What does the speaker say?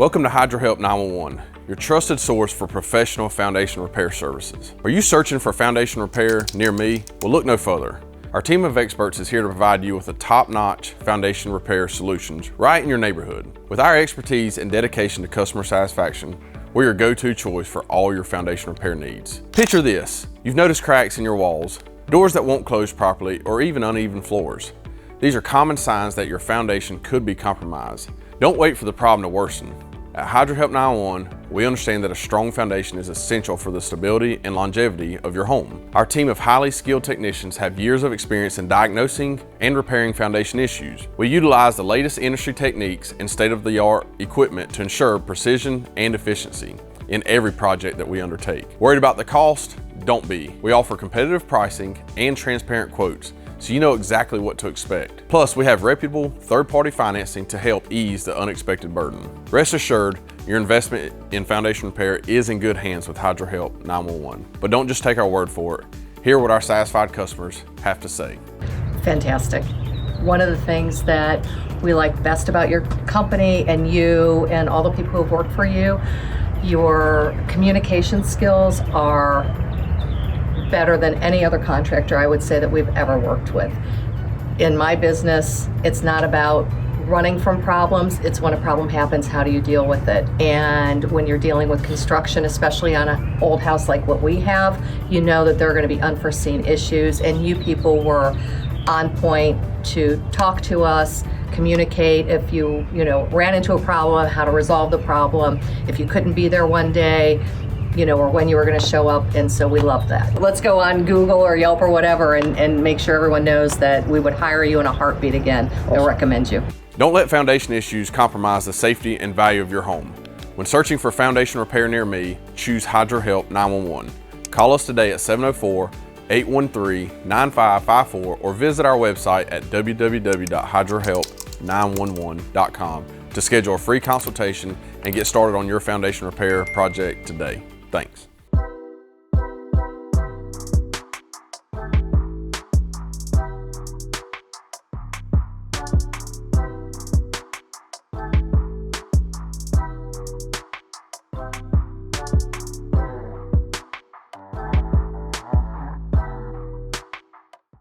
Welcome to HydroHelp911, your trusted source for professional foundation repair services. Are you searching for foundation repair near me? Well, look no further. Our team of experts is here to provide you with a top-notch foundation repair solutions right in your neighborhood. With our expertise and dedication to customer satisfaction, we're your go-to choice for all your foundation repair needs. Picture this: you've noticed cracks in your walls, doors that won't close properly, or even uneven floors. These are common signs that your foundation could be compromised. Don't wait for the problem to worsen. At HydroHelp911, we understand that a strong foundation is essential for the stability and longevity of your home. Our team of highly skilled technicians have years of experience in diagnosing and repairing foundation issues. We utilize the latest industry techniques and state-of-the-art equipment to ensure precision and efficiency in every project that we undertake. Worried about the cost? Don't be. We offer competitive pricing and transparent quotes, so you know exactly what to expect. Plus, we have reputable third-party financing to help ease the unexpected burden. Rest assured, your investment in foundation repair is in good hands with HydroHelp911. But don't just take our word for it. Hear what our satisfied customers have to say. Fantastic. One of the things that we like best about your company and you and all the people who have worked for you, your communication skills are better than any other contractor I would say that we've ever worked with. In my business, it's not about running from problems, it's when a problem happens, how do you deal with it? And when you're dealing with construction, especially on an old house like what we have, you know that there are going to be unforeseen issues, and you people were on point to talk to us, communicate if you ran into a problem, how to resolve the problem, if you couldn't be there one day, or when you were going to show up, and so we love that. Let's go on Google or Yelp or whatever and make sure everyone knows that we would hire you in a heartbeat again. They'll recommend you. Don't let foundation issues compromise the safety and value of your home. When searching for foundation repair near me, choose HydroHelp911. Call us today at 704-813-9554 or visit our website at www.hydrohelp911.com to schedule a free consultation and get started on your foundation repair project today. Thanks.